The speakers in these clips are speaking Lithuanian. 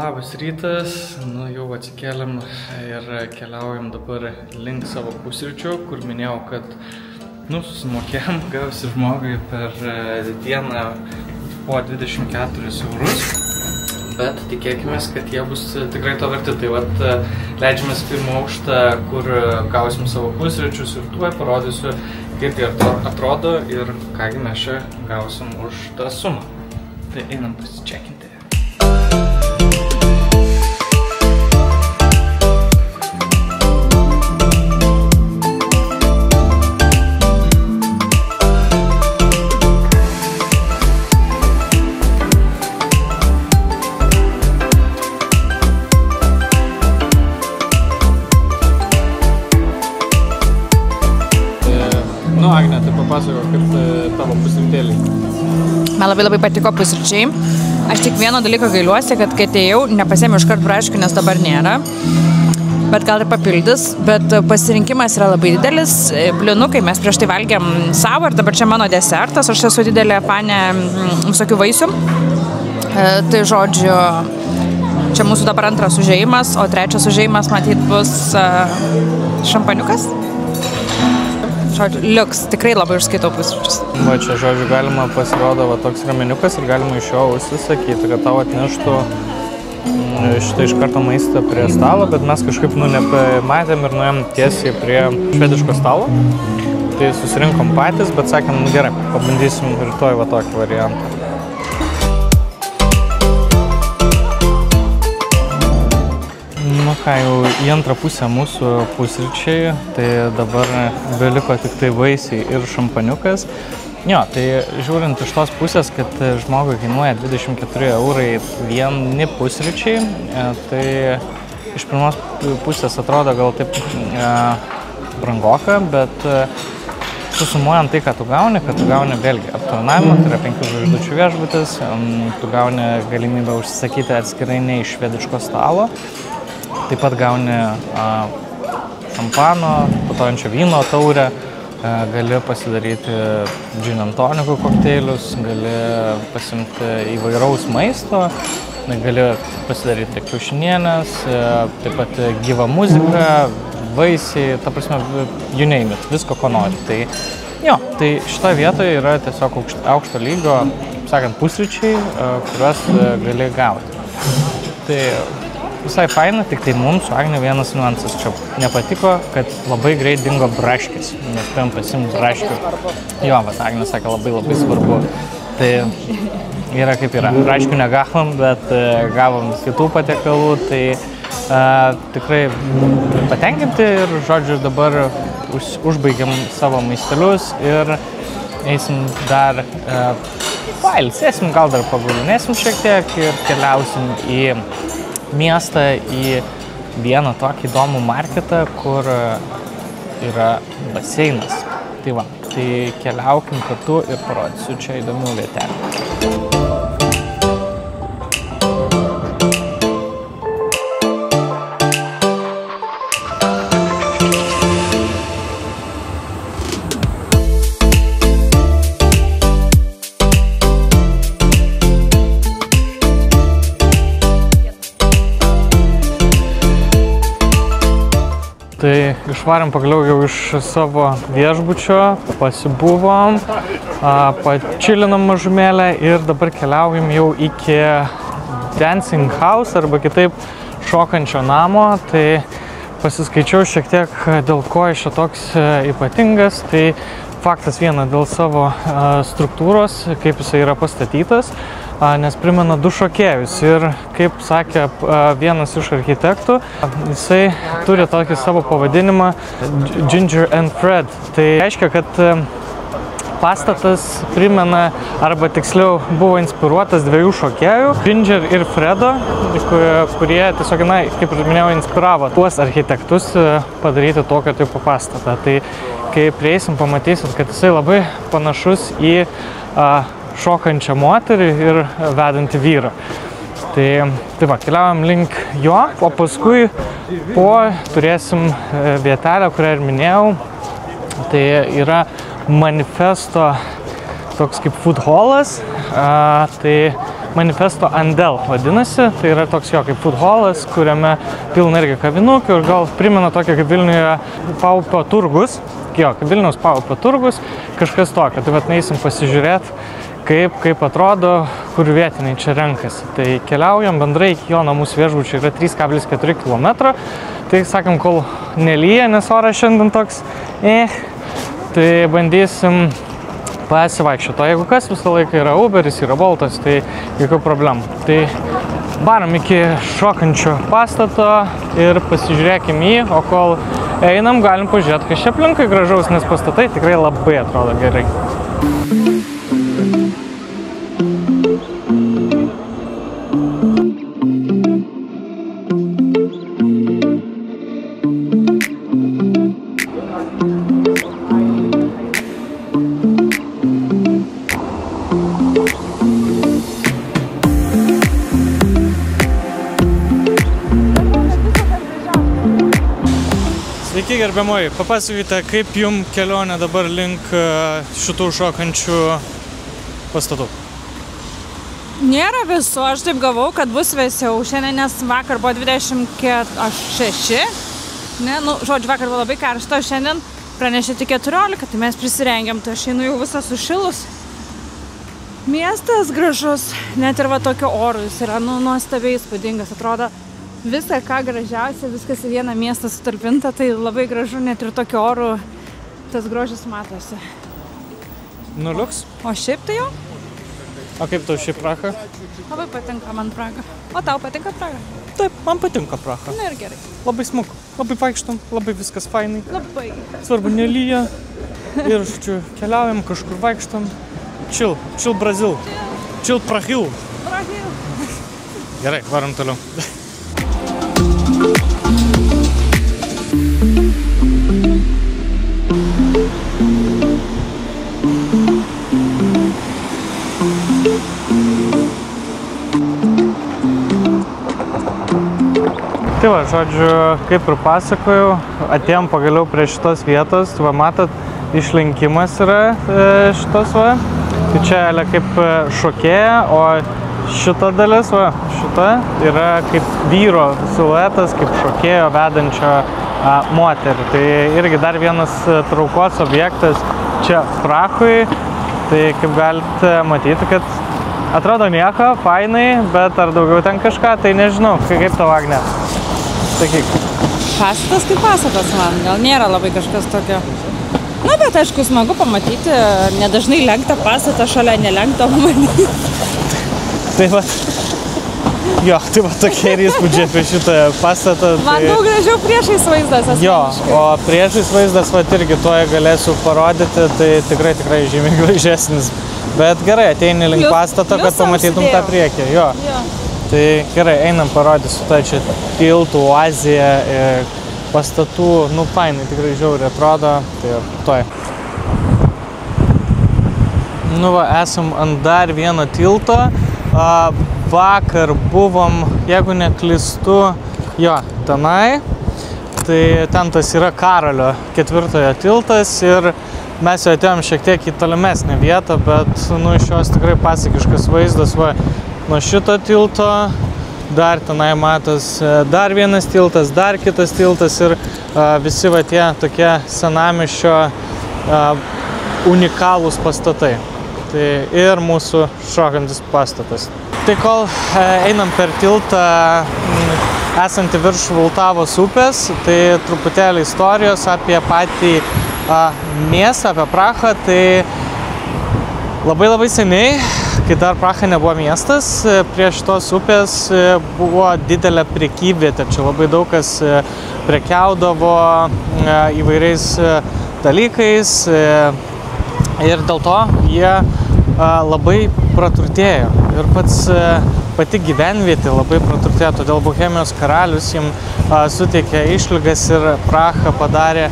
Labas rytas, jau atsikėlėm ir keliaujam dabar link savo pusryčių, kur minėjau, kad susimokėjom gausi žmogui per dieną po 24 eurus, bet tikėkimės, kad jie bus tikrai to verti. Tai vat leidžiamės pirmą aukštą, kur gausim savo pusryčius ir tuoj parodysiu, kaip jie atrodo ir kągi mes čia gausim už tą sumą. Tai einam pasičekinti. Agne, tai papasako, kaip tavo pusrytėliai. Man labai patiko pusryčiai. Aš tik vieno dalyko gailiuosi, kad kai atėjau, nepasėmiau iškart braškių, nes dabar nėra. Bet gal ir papildys. Bet pasirinkimas yra labai didelis. Blinukai mes prieš tai valgėm savo ir dabar čia mano desertas. Aš esu didelė fanė visokių vaisių. Tai žodžiu, čia mūsų dabar antras užėjimas, o trečias užėjimas matyt bus šampaniukas. Žodžiu, liuks, tikrai labai užskaitau pusryčius. Va čia, žodžiu, galima pasirodo toks rameniukas ir galima iš jo užsisakyti, kad tau atneštų šitą iš karto maistą prie stalo, bet mes kažkaip nepamatėm ir nuėjom tiesiai prie švediško stalo. Tai susirinkom patys, bet sakėm, gerai, pabandysim rytoj tokį variantą. Jau į antrą pusę mūsų pusryčiai, tai dabar beliko tik tai vaisiai ir šampaniukas. Jo, tai žiūrint iš tos pusės, kad žmogui kainuoja 24 eurai vieni pusryčiai, tai iš pirmos pusės atrodo gal taip brangoka, bet susumuojant tai, ką tu gauni vėlgi aptarnavimą, tai yra 5 žvaigždučių viešbutis, tu gauni galimybę užsisakyti atskirai ne iš švediško stalo. Taip pat gauni šampano, putojančio vyno taurę, gali pasidaryti gin and tonikų kokteilius, gali pasimti įvairaus maisto, gali pasidaryti kiaušinienės, taip pat gyvą muziką, vaisiai, ta prasme, you name it, visko, ko nori. Tai jo, tai šita vietoje yra tiesiog aukšto lygio, sakant, pusryčiai, kuriuos gali gauti. Tai visai faina, tik tai mums su Agne vienas niuansas čia nepatiko, kad labai greit dingo braškis, nes spėjom pasiimti braškių. Jo, Agne sakė labai svarbu. Tai yra kaip yra. Braškių negavom, bet gavom kitų patiekalų, tai tikrai patenkinti ir, žodžiu, dabar užbaigiam savo maistelius ir eisim dar pailsėsim, gal dar pagulinėsim šiek tiek ir keliausim į miestą, į vieną tokį įdomų marketą, kur yra baseinas. Tai va, tai keliaukim kartu ir parodysiu čia įdomių vietelių. Tai išvarėm pagaliau jau iš savo viešbučio, pasibuvom, pačilinom mažumėlę ir dabar keliaujam jau iki Dancing House arba kitaip šokančio namo. Tai pasiskaičiau šiek tiek, dėl ko jis čia toks ypatingas. Tai faktas viena dėl savo struktūros, kaip jisai yra pastatytas, nes primena du šokėjus ir, kaip sakė vienas iš architektų, jisai turi tokį savo pavadinimą Ginger and Fred. Tai reiškia, kad pastatas primena, arba tiksliau buvo inspiruotas dviejų šokėjų, Ginger ir Fredo, kurie tiesiog, kaip ir minėjau, inspiravo tuos architektus padaryti tokio tipo pastatą. Tai kai prieisim, pamatysit, kad jisai labai panašus į šokančią moterį ir vedantį vyrą. Tai va, keliaujam link jo, o paskui turėsim vietelę, kurią ir minėjau. Tai yra Manifesto toks kaip food hallas, tai Manifesto Andel vadinasi, tai yra toks jo kaip food hallas, kuriame pilna irgi kavinukių ir gal primena tokia kaip Vilniuje Paupio turgus, jo, kaip Vilniaus Paupio turgus, kažkas tokio, tai vat neįsim pasižiūrėti, kaip atrodo, kur vietiniai čia renkasi. Tai keliaujam bendrai iki jo namus viešbučiai yra 3,4 km. Tai sakėm, kol nelyja, nes oras šiandien toks, tai bandysim pasivaikščioti. O jeigu kas, visą laiką yra Uberis, yra Boltas, tai jokių problemų. Tai varom iki šokančio pastato ir pasižiūrėkim jį, o kol einam, galim pažiūrėti, kas čia aplinkui gražaus, nes pastatai tikrai labai atrodo gerai. Sveiki, gerbiamoji, papasakokite, kaip jum kelionė dabar link šitų šokančių pastatų? Nėra visų, aš taip gavau, kad bus vėsiau šiandien, nes vakar buvo 26. Žodžiu, vakar buvo labai karšta, šiandien pranešė tik 14, tai mes prisirengiam, tai aš einu jau visą sušilus. Miestas gražus, net ir va tokio oro, jis yra nuostabiai įspūdingas, atrodo. Viską, ką gražiausia, viskas į vieną miestą sutalpinta, tai labai gražu, net ir tokiu oru tas grožis matosi. Nuliuks? O šiaip tai jau? O kaip tau šiaip Praha? Labai patinka man Praga. O tau patinka Praga? Taip, man patinka Praha. Na ir gerai. Labai smagu, labai vaikštam, labai viskas fainai. Labai. Svarbu, nelyja. Ir žodžiu, keliaujam, kažkur vaikštam. Chill Brazil. Chill Prahil. Gerai, varom toliau. Tai va, žodžiu, kaip ir pasakojau, atėjom pagaliau prie šitos vietos, va, matot, išlenkimas yra šitos, va, tai čia kaip šokėja, o šita dalis, va, šita yra kaip vyro siluetas, kaip šokėjo vedančio moterį. Tai irgi dar vienas traukos objektas čia Prahoj, tai kaip galite matyti, kad atrodo nieko, fainai, bet ar daugiau ten kažką, tai nežinau, kaip tavo Agne. Sakyk. Pastatas kaip pastatas man, gal nėra labai kažkas tokio. Na, bet aišku, smagu pamatyti, nedažnai lenktą pastatą šalia nelenkto pamatyti. Tai va, jo, tai va tokie ir įspūdžiai apie šitą pastatą. Man daug gražiau priešais vaizdas asmeniškai. Jo, o priešais vaizdas, va, irgi tuoj galėsiu parodyti, tai tikrai žymiai gražesnis. Bet gerai, ateini link pastato, kad pamatytum tą priekį. Jo. Tai gerai, einam parodysiu tą čia tiltų, oaziją, pastatų, nu fainai, tikrai žiauriai atrodo, tai toj. Nu va, esam ant dar vieno tilto, vakar buvom, jeigu neklystu, jo, tenai, tai ten tas yra Karolio 4 tiltas ir mes jau atėjom šiek tiek į tolimesnę vietą, bet nu iš jos tikrai pasakiškas vaizdas, va, nuo šito tilto, dar tenai matos dar vienas tiltas, dar kitas tiltas ir visi va tie tokie senamiesčio unikalūs pastatai. Tai ir mūsų šokantis pastatas. Tai kol einam per tiltą esantį virš Vultavos upės, tai truputėlį istorijos apie patį miestą, apie Prahą. Tai labai seniai, kai dar Praha nebuvo miestas, prie šitos upės buvo didelė prekyvietė. Čia labai daug kas prekiaudavo įvairiais dalykais ir dėl to jie labai praturtėjo. Ir pati gyvenvietė labai praturtėjo, todėl Bohemijos karalius jiems suteikė išlygas ir Prahą padarė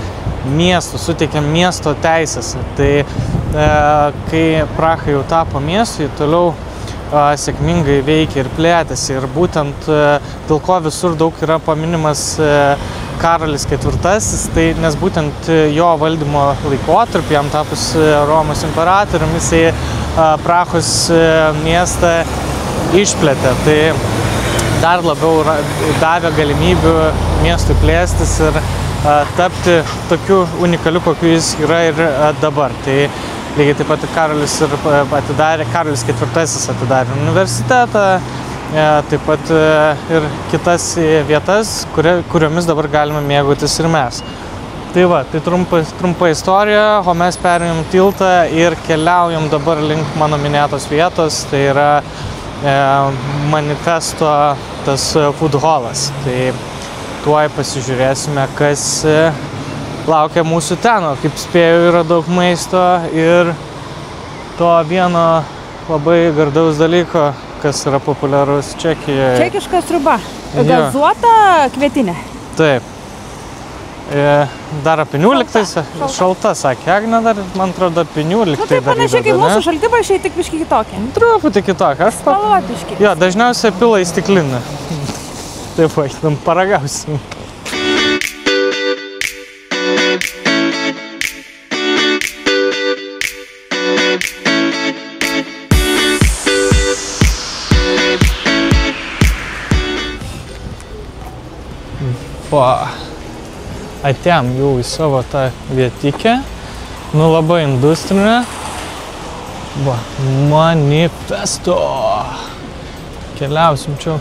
miestu, suteikė miesto teisės. Tai kai Praha jau tapo miestu, jį toliau sėkmingai veikia ir plėtėsi. Ir būtent dėl ko visur daug yra paminimas Karolis IV, tai nes būtent jo valdymo laikotarpį, jam tapus Romos imperatoriumi, jisai Prahos miestą išplėtė. Tai dar labiau davė galimybių miestui plėstis ir tapti tokiu unikaliu, kokiu jis yra ir dabar. Tai lygiai taip pat Karolis IV atidarė universitetą, taip pat ir kitas vietas, kuriomis dabar galime mėgautis ir mes. Tai va, tai trumpa istorija, o mes perėjom tiltą ir keliaujam dabar link mano minėtos vietos, tai yra Manifesto tas food hallas. Tai tuoj pasižiūrėsime, kas laukia mūsų ten, o kaip spėjau, yra daug maisto ir to vieno labai gardaus dalyko, kas yra populiarus Čekijoje. Čekiška sriuba, gazuota kvietinė. Taip. Dar apinių lygtais, šalta, sakė Agnė, dar, man atrodo, apinių lygtai tai panašiai kaip mūsų šaltibarščiai, tik biški kitokie. Truputį kitokia. Spalvotiški. Jo, dažniausiai pila į stiklinę. Taip, paragausim. Atėjom jau į savo tą vietikę, labai industrinę. Manifesto. Keliausim čia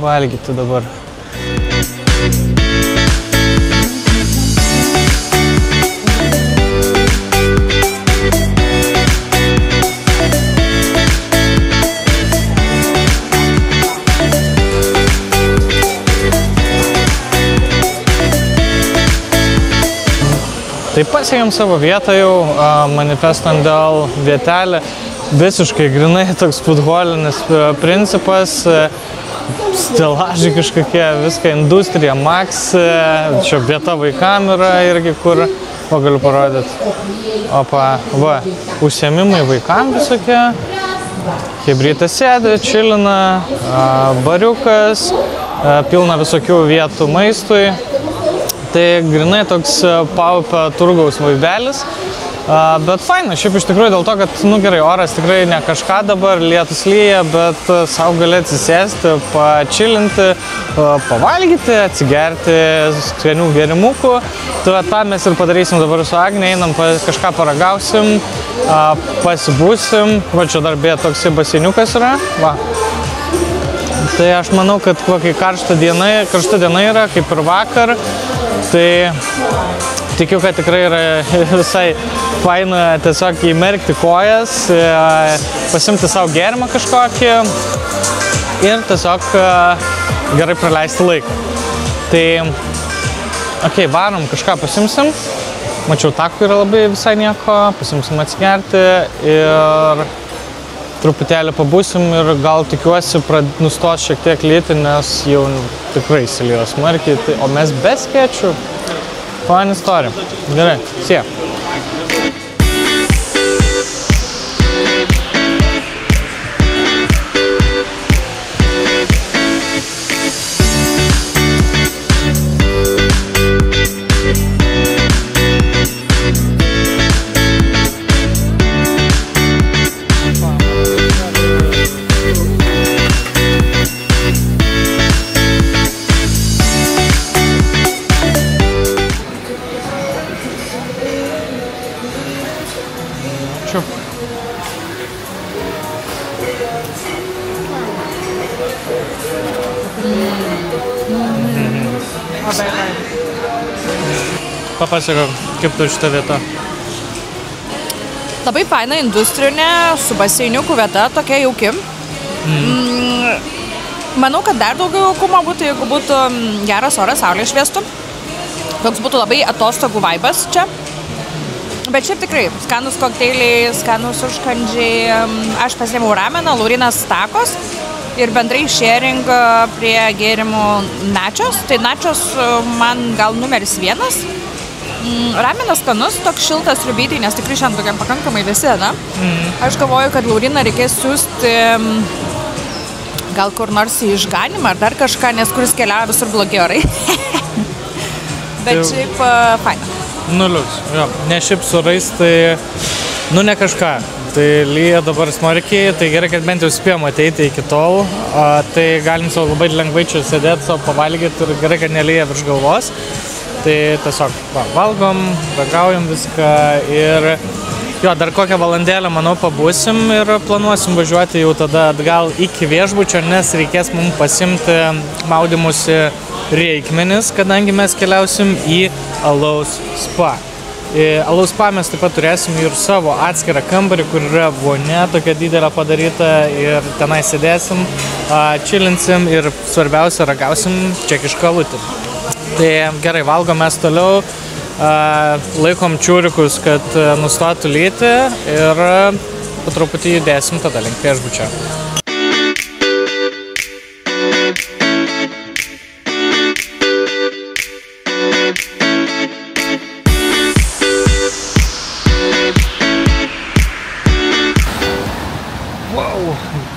valgyti dabar. Tai pasiekėm savo vietą jau, Manifesto dėl vietelė, visiškai grinai toks foodholinis principas, stelažai kažkokie, viską industrija, Max, čia vieta vaikam yra irgi, kur, galiu parodyti, užsiėmimai vaikam visokie, chebrytė sėdi, čilina, bariukas, pilna visokių vietų maistui. Tai grinai toks Paupio turgaus vaibelis, bet faina, šiaip iš tikrųjų dėl to, kad, gerai, oras tikrai ne kažką dabar, lietus lyja, bet sau gali atsisėsti, pačilinti, pavalgyti, atsigerti skanių gėrimukų. Tai tą mes ir padarysim dabar su Agne, einam kažką paragausim, pasibūsim, čia dar beje toksai baseiniukas yra, Tai aš manau, kad kai karšta diena yra, kaip ir vakar, tai tikiu, kad tikrai yra visai faina tiesiog įmerkti kojas, pasimti savo gėrimą kažkokį ir tiesiog gerai praleisti laiką. Tai, varom, kažką pasimsim. Mačiau, takų yra labai visai nieko, pasimsim atsigerti ir truputėlį pabūsim ir gal tikiuosi nustos šiek tiek lyti, nes jau tikrai įsilijo smarkiai, o mes be skėčių. Fun istorija. Gerai, see ya. Papasakok, kaip tu šitą vietą? Labai faina industrinė, su baseiniukų vieta, tokia jauki. Manau, kad dar daugiau jaukumo būtų, jeigu būtų geras oras, saulė šviestų. Toks būtų labai atostogų vaibas čia. Bet šiaip tikrai, skanus kokteiliai, skanus užkandžiai. Aš pasiėmiau rameną, Laurinas takos ir bendrai sharing prie gėrimų nachos. Tai nachos man gal numeris 1. Ramenas skanus, toks šiltas sriubytei, nes tikrai šiandien tokiam pakankamai visi, na? Aš galvoju, kad Lauriną reikės siūsti gal kur nors į išganimą ar dar kažką, nes kuris keliauja visur blogi orai. Bet šiaip faina. Nulius, jo. Ne šiaip su orais, tai Nu, ne kažką. Tai lyja dabar smarkiai, tai gerai, kad bent jau spėjom ateiti iki tol. Tai galim savo labai lengvai čia sėdėti, savo pavalgyti ir gerai, kad nelyja virš galvos. Tai tiesiog valgom, ragaujam viską ir jo, dar kokią valandėlę, manau, pabūsim ir planuosim važiuoti jau tada atgal iki viešbučio, nes reikės mums pasimti maudymusi reikmenis, kadangi mes keliausim į Alaus spa. Alaus spa mes taip pat turėsim ir savo atskirą kambarį, kur yra vonia tokia didelė padaryta ir tenai sėdėsim, čilinsim ir svarbiausia ragausim čekišką alutį. Tai gerai, valgom mes toliau, laikom čiūrikus, kad nustotų lyti ir po truputį judėsim tada link viešbučio.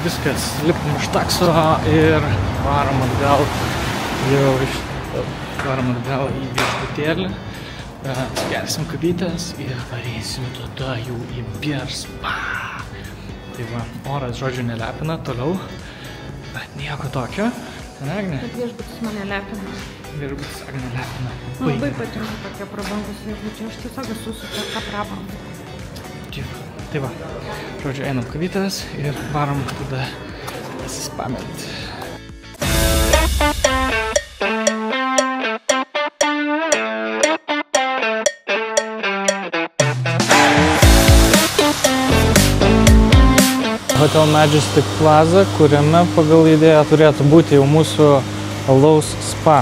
Viskas, lipam iš takso ir varom atgal į viešbutėlį, gersim kavytės ir varysim tada jau į Beer Spa. Tai va, oras, žodžiu, nelepina toliau, bet nieko tokio. Ne, Agne? Bet viešbutis mane lepina. Viešbutis Agne lepina. Labai patinka tokie prabangus viešbučiai, aš tiesiog esu su tokia prabanga. Tai va, žodžiu, einam kavytės ir varom tada pasispamint. Hotel Majestic Plaza, kuriame pagal idėją turėtų būti jau mūsų Alaus spa.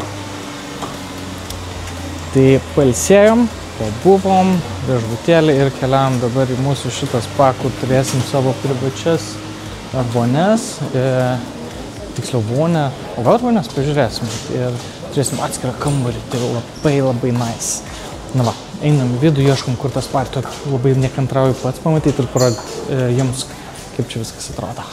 Tai pailsėjom, pabuvom viešbutėlį ir keliavom dabar į mūsų šitą spa, kur turėsim savo privačias vonias, tiksliau vonę, o gal vonės pažiūrėsim ir turėsim atskirą kambarį, tai labai nice. Na va, einam į vidų, ieškom, kur tas spa, labai nekantrauju pats pamatyti ir parodyti jums, kaip čia viskas atrodo.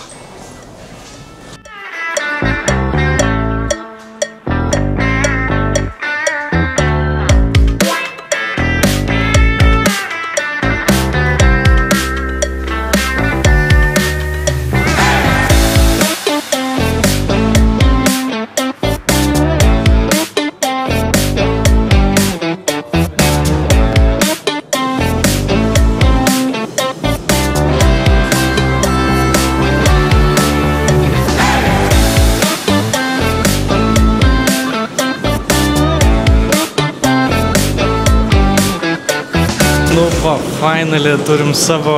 Nu va, finally turim savo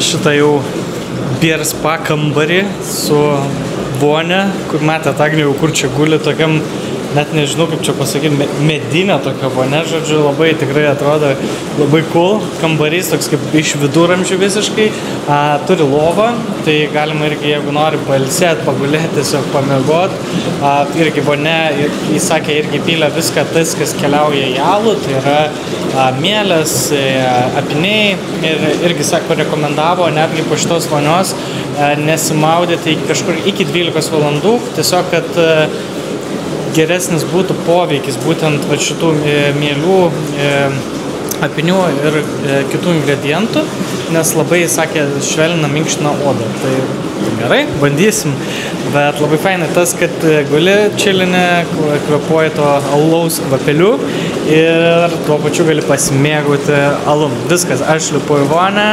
šitą jau Beer Spa kambarį su vonia, kur matėt Agnė jau kur čia guli tokiam, net nežinau kaip čia pasakyti, medinė tokia vonia, žodžiu, labai tikrai atrodo labai cool. Kambarys toks kaip iš viduramžių visiškai, turi lovą, tai galima irgi, jeigu nori pailsėti, pagulėti, tiesiog pamiegoti. Irgi vonia, jis sakė, irgi pylė viską tas, kas keliauja į alų, tai yra mielės, apiniai ir irgi, sako, rekomendavo netgi po šitos vonios nesimaudyti kažkur iki 12 valandų, tiesiog, kad geresnis būtų poveikis būtent šitų mielių, apinių ir kitų ingredientų, nes labai, sakė, švelnina, minkština odą. Tai gerai, bandysim, bet labai fainai tas, kad guli čilinė, kvepuoji to alaus kvapeliu ir tuo pačiu gali pasimėgauti alum. Viskas, aš lipu į vonę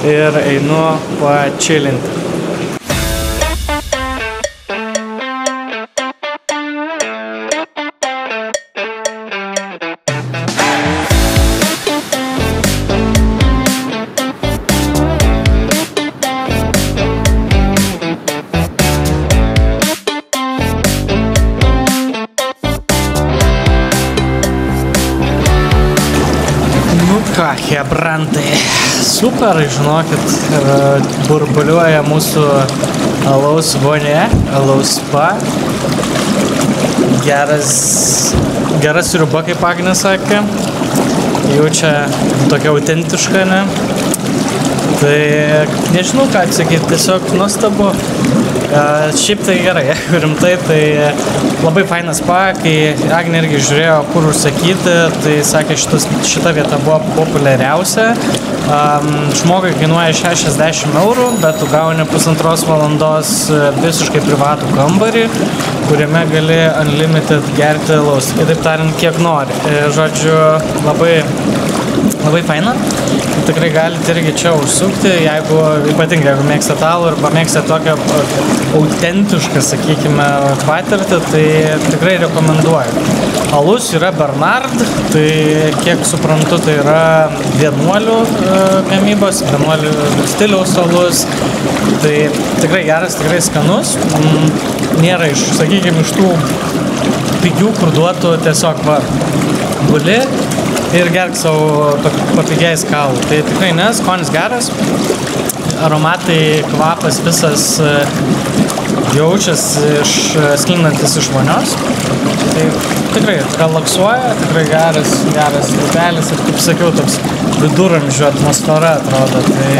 ir einu pačilinti. Ką, hebrantai, super, žinokit, burbuliuoja mūsų alaus vonė, alaus spa. Gera sriuba, kaip Agnė sakė, jau čia tokia autentiška, ne? Tai nežinau, ką atsakyti, tiesiog nuostabu. Šiaip tai gerai, jeigu rimtai, tai labai fainas spa, kai Agnė irgi žiūrėjo, kur užsakyti, tai sakė, šita vieta buvo populiariausia. Žmogui kainuoja 60 eurų, bet tu gauni 1,5 valandos visiškai privatų kambarį, kuriame gali unlimited gerti alaus, kitaip tariant, kiek nori. Žodžiu, labai faina. Tikrai galite irgi čia užsukti, ypatingai jeigu mėgstat alų arba mėgstat tokią autentišką, sakykime, patirtį, tai tikrai rekomenduoju. Alus yra Bernard, tai kiek suprantu, tai yra vienuolių gamybos, vienuolių stiliaus alus. Tai tikrai geras, tikrai skanus. Nėra sakykime, iš tų pigių, kur duotų tiesiog guli ir gerk savo papigiais kalų. Tai tikrai skonis geras, aromatai, kvapas visas jaučias sklindantis iš vonios. Tai tikrai relaksuoja, tikrai geras upelis ir, kaip sakiau, toks viduramžių atmosfera atrodo. Tai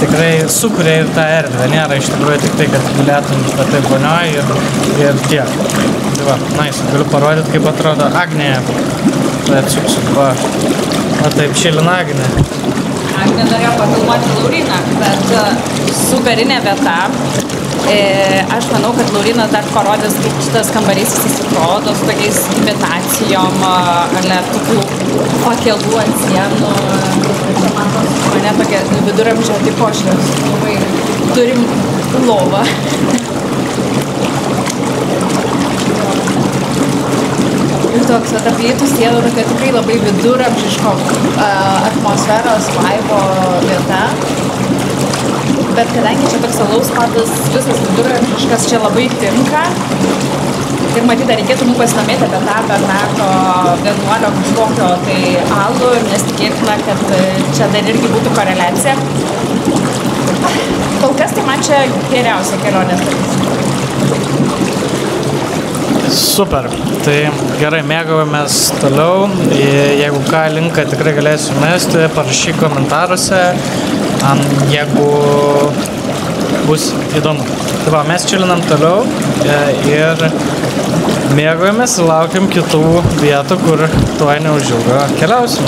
tikrai sukuria ir tą erdvę. Nėra iš tikrųjų tik tai, kad gulėtum taip vonioj ir tiek. Tai va, galiu parodyti, kaip atrodo Agnė. Tai atsiuksiu, va taip, šilina Agnė. Agnė norėjo pafilmuoti Lauriną, bet superinė vieta. Aš manau, kad Laurinas dar parodys, kaip šitas kambarys jis atrodo su tokiais imitacijom, tokių pakelų ant sienų. Čia matos, mane tokia viduramžio tipo, labai turim lovą. Ir toks aplytų sienų, tokia tikrai labai viduramžiško atmosferos vaibo vieta. Bet kadangi čia toks alaus patas visas viduramžiškas čia labai tinka. Ir matyt, dar reikėtų mums pasidomėti apie tą Bernardo vienuolio kažkokio tai alų, nes tikėtina, kad čia dar irgi būtų koreliacija. Kol kas tai man čia geriausia kelionės dalis. Super, tai gerai, mėgavomės toliau. Jeigu ką linką tikrai galėsiu mesti, parašyk komentaruose, jeigu bus įdomu. Tai va, mes čilinam toliau ir mėgavomės ir laukiam kitų vietų, kur tuoj neužilgo keliausim.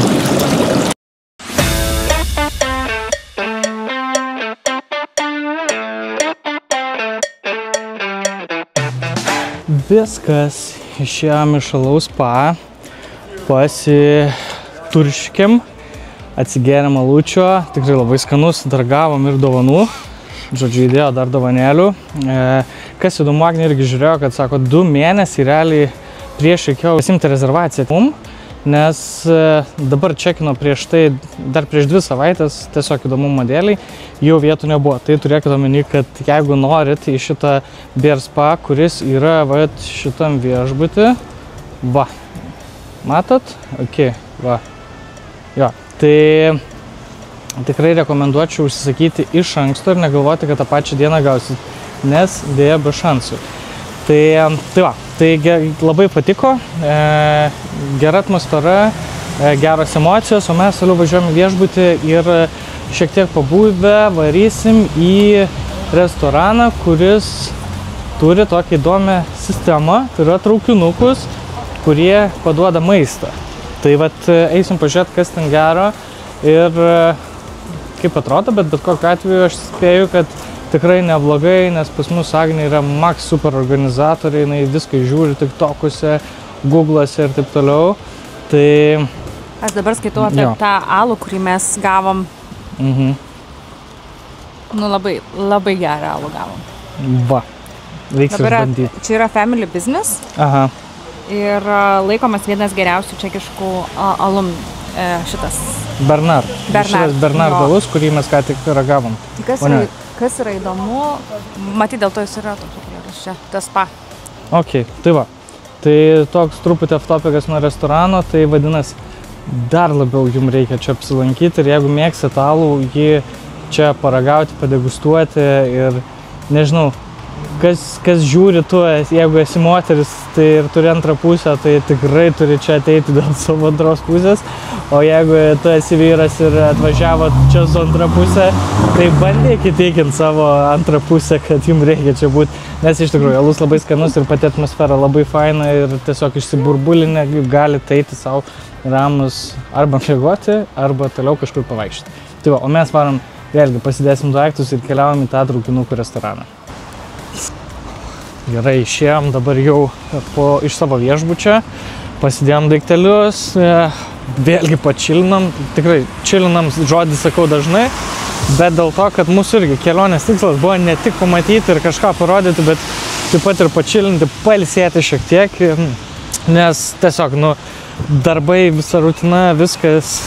Viskas, išėjom iš alaus spa, pasiturškėm, atsigėrėm alučio, tikrai labai skanus, dar gavom ir dovanų, žodžiu, įdėjo dar dovanėlių. Kas įdomu, Agnė irgi žiūrėjo, kad sako, 2 mėnesiai realiai prieš reikėjo pasimti rezervaciją. Nes dabar čekino prieš tai, dar prieš 2 savaitės, tiesiog įdomumo dėliai, jau vietų nebuvo. Tai turėkite omeny, kad jeigu norit į šitą Bear Spa, kuris yra šitam viešbutį, va, matot? Ok, va, jo, tai tikrai rekomenduočiau užsisakyti iš anksto ir negalvoti, kad tą pačią dieną gausit, nes dėja be šansų. Tai va, tai labai patiko, gera atmosfera, geros emocijos, o mes toliau važiuojame viešbutį ir šiek tiek pabuvę varysim į restoraną, kuris turi tokią įdomią sistemą, tai yra traukinukus, kurie paduoda maistą. Tai vat eisim pažiūrėti, kas ten gero ir kaip atrodo, bet kokiu atveju aš spėju, kad tikrai neblogai, nes pas mus Agnė yra max super organizatoriai, jinai viską žiūri TikTokuose, Google'uose ir taip toliau. Tai aš dabar skaitau apie tą alų, kurį mes gavom. Nu, labai gerą alų gavom. Va, reiks išbandyti. Čia yra family business. Aha. Ir laikomas vienas geriausių čekiškų alum šitas. Bernard. Šitas Bernard alus, kurį mes ką tik ragavom. Kas yra įdomu, matyt, dėl to jis yra toks populiarus čia, tas spa. Ok, tai va. Tai toks truputį off-topikas nuo restorano, tai vadinasi, dar labiau jums reikia čia apsilankyti ir jeigu mėgstat alų, jį čia paragauti, padegustuoti ir, nežinau, kas žiūri tu, jeigu esi moteris tai ir turi antrą pusę, tai tikrai turi čia ateiti dėl savo antros pusės, o jeigu tu esi vyras ir atvažiavo čia su antra pusė, tai bandyk įtikinti savo antrą pusę, kad jums reikia čia būti, nes iš tikrųjų alus labai skanus ir pati atmosfera labai faina ir tiesiog išsiburbulinę galite eiti savo ramus arba miegoti, arba toliau kažkur pavaikščioti. Tai va, o mes varom, vėlgi pasidėsim daiktus ir keliavom į tą traukinukų restoraną. Gerai, išėjom dabar jau iš savo viešbučio, pasidėjom daiktelius, vėlgi pačilinam, tikrai čilinam žodį sakau dažnai, bet dėl to, kad mūsų irgi kelionės tikslas buvo ne tik pamatyti ir kažką parodyti, bet taip pat ir pačilinti, pailsėti šiek tiek, nes tiesiog, darbai, visa rutina, viskas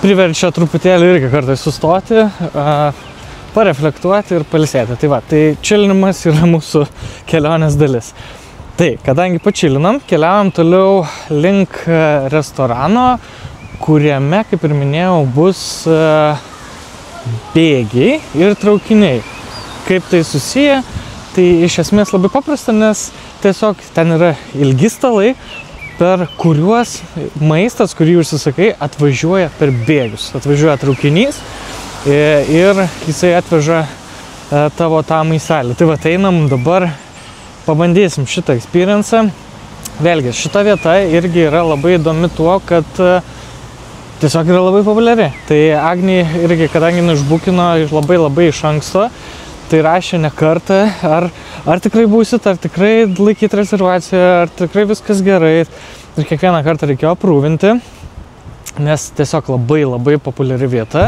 priverčia truputėlį irgi kartais sustoti, pareflektuoti ir pailsėti. Tai va, tai čilinimas yra mūsų kelionės dalis. Tai, kadangi pačilinam, keliavom toliau link restorano, kuriame, kaip ir minėjau, bus bėgiai ir traukiniai. Kaip tai susiję? Tai iš esmės labai paprasta, nes tiesiog ten yra ilgi stalai, per kuriuos maistas, kurį užsisakai, atvažiuoja per bėgius. Atvažiuoja traukinys ir jisai atveža tavo tą maiselį. Tai va, einam dabar, pabandysim šitą experience'ą. Vėlgi, šita vieta irgi yra labai įdomi tuo, kad tiesiog yra labai populiari. Tai Agnė irgi, kadangi išbukino labai iš anksto, tai rašė ne kartą, ar tikrai būsit, ar tikrai laikyti rezervaciją, ar tikrai viskas gerai. Ir kiekvieną kartą reikėjo aprūvinti, nes tiesiog labai populiari vieta.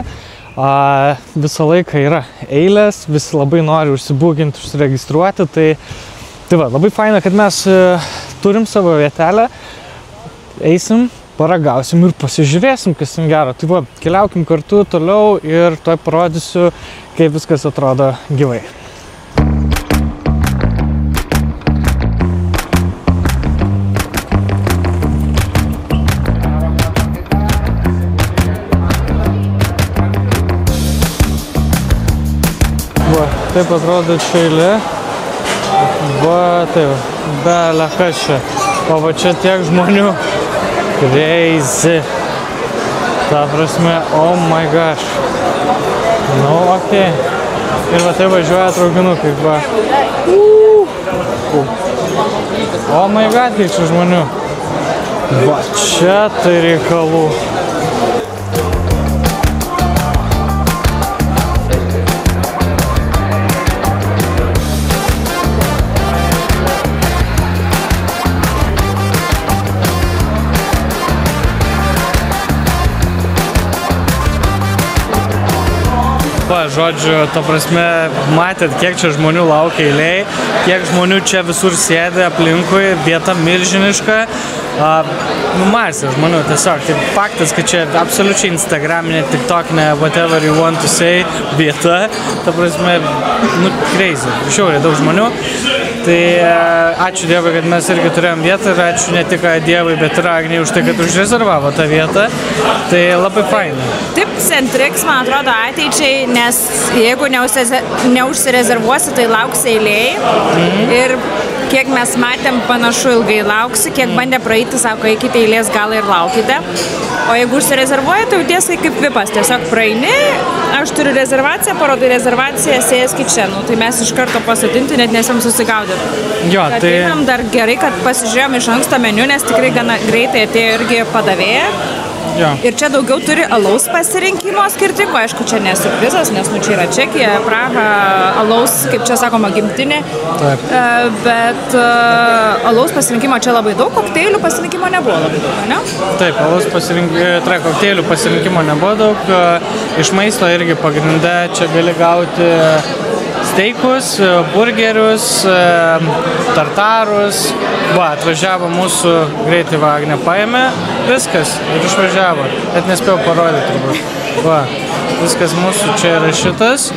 Visą laiką yra eilės, visi labai nori užsibukinti, užsiregistruoti. Tai va, labai faina, kad mes turim savo vietelę, eisim, paragausim ir pasižiūrėsim, kas ten gero. Tai va, keliaukim kartu toliau ir tuoj parodysiu, kaip viskas atrodo gyvai. Va, taip atrodo čia eilė. Va, taip, belė kas čia. O va čia tiek žmonių. Crazy. Ta prasme, oh my gosh. Okei. Ir va tai važiuoja traukinukai, va. Oh my god, kiek čia žmonių. Va, čia tai reikalų. Va, žodžiu, ta prasme, matėt, kiek čia žmonių laukia eilėj, kiek žmonių čia visur sėdi aplinkui, vieta milžiniška. Masė žmonių tiesiog. Tai faktas, kad čia absoliučiai Instagraminė, TikTokinė, whatever you want to say, vieta. Ta prasme, crazy. Žiauriai daug žmonių. Tai ačiū Dievui, kad mes irgi turėjom vietą ir ačiū ne tik Dievui, bet ir Agnei už tai, kad užrezervavo tą vietą. Tai labai faina. Taip, Centrix, man atrodo, ateičiai, nes jeigu neužsirezervuosi, tai lauksi eilėj. Ir kiek mes matėm, panašu ilgai lauksi, kiek bandė praeiti, sako, eikite eilės galą ir laukite. O jeigu užsirezervuoji, tai jautiesi kaip vipas, tiesiog praeini, aš turiu rezervaciją, parodai rezervaciją, sėskit čia. Tai mes iš karto pasodinti, net nesam susigaudyti. Jo, tai... Ateinam dar gerai, kad pasižiūrėjom iš anksto meniu, nes tikrai gana greitai atėjo irgi padavėja. Jo. Ir čia daugiau turi alaus pasirinkimo skirtingo, aišku, čia nesurprizas, nes čia yra Čekija, Praha, alaus, kaip čia sakoma, gimtinė. Taip. Bet alaus pasirinkimo čia labai daug, kokteilių pasirinkimo nebuvo labai daug, ne? Taip, alaus kokteilių pasirinkimo nebuvo daug. Iš maisto irgi pagrinde čia gali gauti steikus, burgerius, tartarus. Va, atvažiavo mūsų, greitai va, Agnė paėmė, viskas ir išvažiavo. Net nespėjau parodyti turbūt. Va, viskas mūsų čia yra šitas.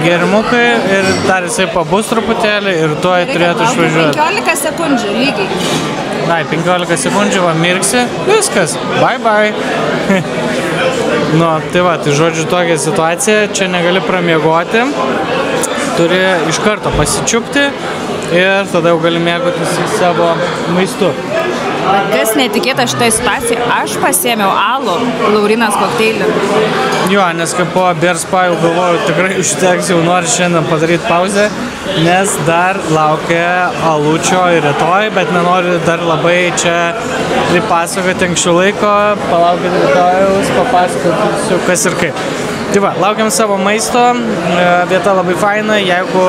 Gerimukai ir dar jisai pabus truputėlį ir tuoj turėtų išvažiuoti. 15 sekundžių lygiai. Na, 15 sekundžių va mirksi, viskas, bye bye. Tai va, tai žodžiu tokia situacija, čia negali pramiegoti. turi iš karto pasičiupti ir tada jau gali mėgautis savo maistu. Kas netikėta šitą situaciją, aš pasiėmiau alų, Laurinas kokteilį. Jo, nes kaip po Bear Spa jau galvoju, tikrai užteks, jau noriu šiandien padaryti pauzę, nes dar laukia alučio ir rytoj, bet nenoriu dar labai čia pripasakoti anksčiau laiko, palaukit rytojaus, papasakosiu kas ir kaip. Tai va, laukiam savo maisto, vieta labai faina, jeigu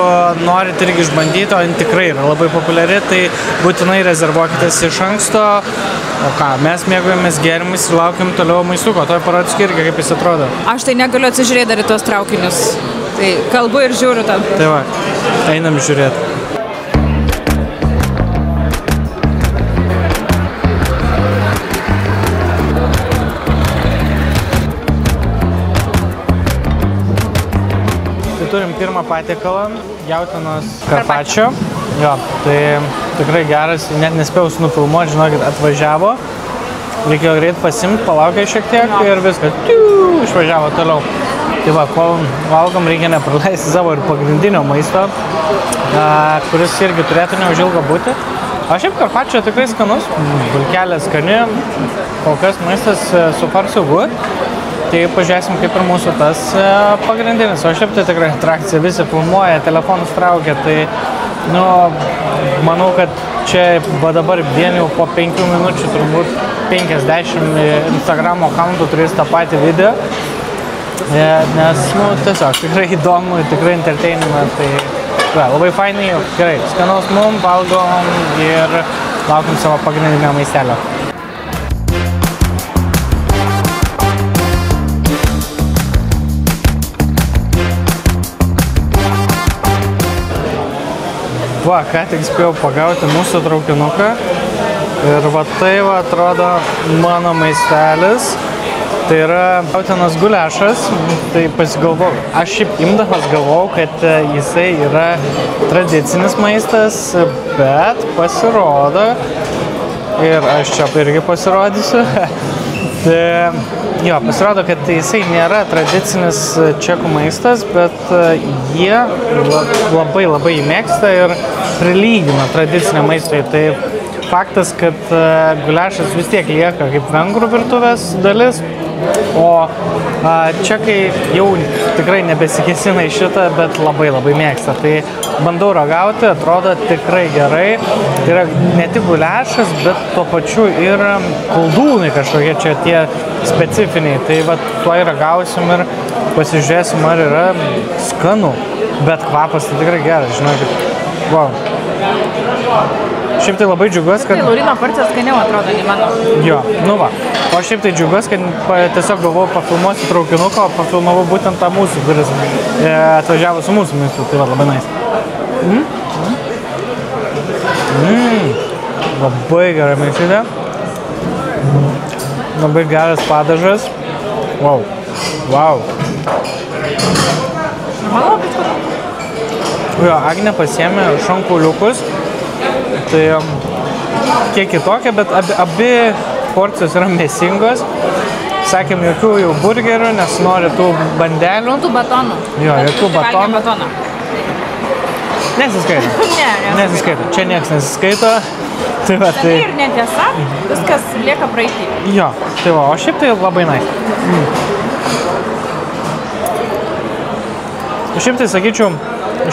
norit irgi išbandyti, o tikrai yra labai populiari, tai būtinai rezervuokitės iš anksto. O ką, mes mėgaujamės gėrimais ir laukiam toliau maistuko, toj parodysiu irgi, kaip jis atrodo. Aš tai negaliu atsižiūrėti dar į tuos traukinius, tai kalbu ir žiūriu tam. Tai va, einam žiūrėti. Turim pirmą patiekalą, jautienos karpačio. Jo, tai tikrai geras, net nespėjau nufilmuoti, žinokit, atvažiavo. Reikėjo greit pasimti, palaukė šiek tiek ir viskas, išvažiavo toliau. Tai va, kol valgom, reikia nepraleisti savo ir pagrindinio maisto, kuris irgi turėtų neužilgo būti. O šiaip karpačio tikrai skanus, bulkelė skani, kol kas maistas so far so good. Tai pažiūrėsim, kaip ir mūsų tas pagrindinis, o šiaip tai tikrai atrakcija, visi filmuoja, telefonus traukia, tai, nu, manau, kad čia va dabar vien jau po 5 minučių turbūt 50 Instagramo accountų turės tą patį video, nes, nu, tiesiog tikrai įdomu, tikrai entertainimą, tai va, labai fainai, gerai, skanaus mum, valgom ir laukiam savo pagrindinio maistelio. Va, ką tik spėjau pagauti mūsų traukinuką ir va tai va atrodo mano maistelis. Tai yra jautienos guliašas, tai pasigalvau, aš šiaip imdamas galvau, kad jisai yra tradicinis maistas, bet pasirodo, ir aš čia irgi pasirodysiu, tai jo, pasirodo, kad jisai nėra tradicinis čekų maistas, bet jie labai mėgsta ir prilygina tradicinę maistui. Tai faktas, kad guliašas vis tiek lieka kaip vengrų virtuvės dalis, o čekai jau tikrai nebesikėsina į šitą, bet labai mėgsta. Tai bandau ragauti, atrodo tikrai gerai. Tai yra ne tik guliašas, bet tuo pačiu ir koldūnai kažkokie čia tie specifiniai. Tai va tuo ragausim ir pasižiūrėsim, ar yra skanu. Bet kvapas tai tikrai geras, žinokit. Wow. Šiaip tai labai džiugiuosi, kad... Tai Laurino porcijos skaniau atrodo, nei mano. Jo, nu va. O šiaip tai džiugiuosi, kad tiesiog galvojau pafilmuosiu traukinuką, o pafilmavau būtent tą mūsų, kuris atvažiavo su mūsų maistu. Tai va, labai nice. Labai gerai maišytė. Labai geras padažas. Wow. Wow. Jo, Agnė pasiėmė šonkauliukus. Tai kiek kitokia, bet abi porcijos yra mėsingos. Sakėm, jokių jau burgerių, nes nori tų bandelių. Tų batonų. Jo, jokių batonų. Batoną. Nesiskaito. Nesiskaito. Čia nieks nesiskaito. Tai va, tai ir netiesa, viskas lieka praeitį. Jo, tai va, o šiaip tai labai nice. Šiaip tai sakyčiau,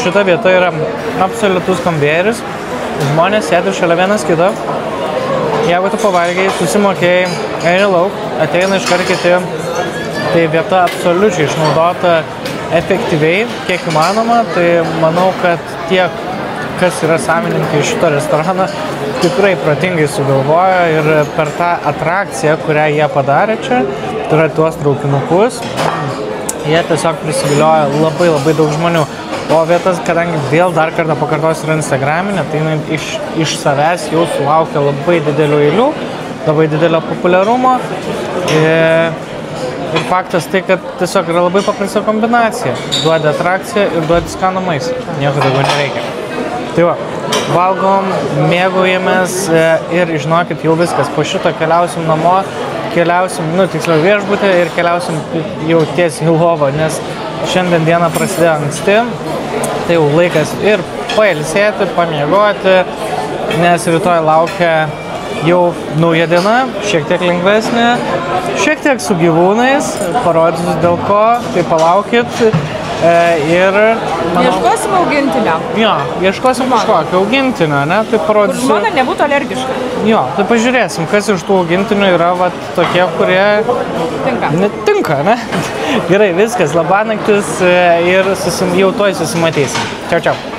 šita vieta yra absoliutus konvejeris. Žmonės sėdi šalia vienas kito. Jeigu tu pavalgiai, susimokėjai, eini lauk, ateina iškart kiti. Tai vieta absoliučiai išnaudota efektyviai, kiek įmanoma. Tai manau, kad tiek, kas yra savininkai šito restorano, tikrai protingai sugalvojo ir per tą atrakciją, kurią jie padarė čia, tai yra tuos traukinukus, jie tiesiog prisivilioja labai daug žmonių. O vietas, kadangi vėl dar kartą pakartosiu yra Instagraminė, tai iš savęs jau sulaukia labai didelių eilių, labai didelio populiarumo. Ir faktas tai, kad tiesiog yra labai paprasta kombinacija. Duodi atrakciją ir duodi skanų maistą. Nieko daugiau nereikia. Tai va, valgom, mėgaujamės ir žinokit, jau viskas. Po šito keliausim namo, keliausim, tiksliau viešbutį ir keliausim jau tiesiai į lovą, nes šiandien diena prasidėjo anksti. Tai jau laikas ir pailsėti, pamiegoti, nes rytoj laukia jau nauja diena, šiek tiek lengvesnė, šiek tiek su gyvūnais, parodysiu dėl ko, tai palaukit ir... Ieškosim augintinio. Jo, ieškosim kažkokio augintinio, ne, tai parodysiu... Kur žmona nebūtų alergiška. Jo, tai pažiūrėsim, kas iš tų augintinių yra vat tokie, kurie... Tinka. Netinka, ne? Gerai, viskas, labanaktis ir jau tuoj susimatysim. Čiau, čiau.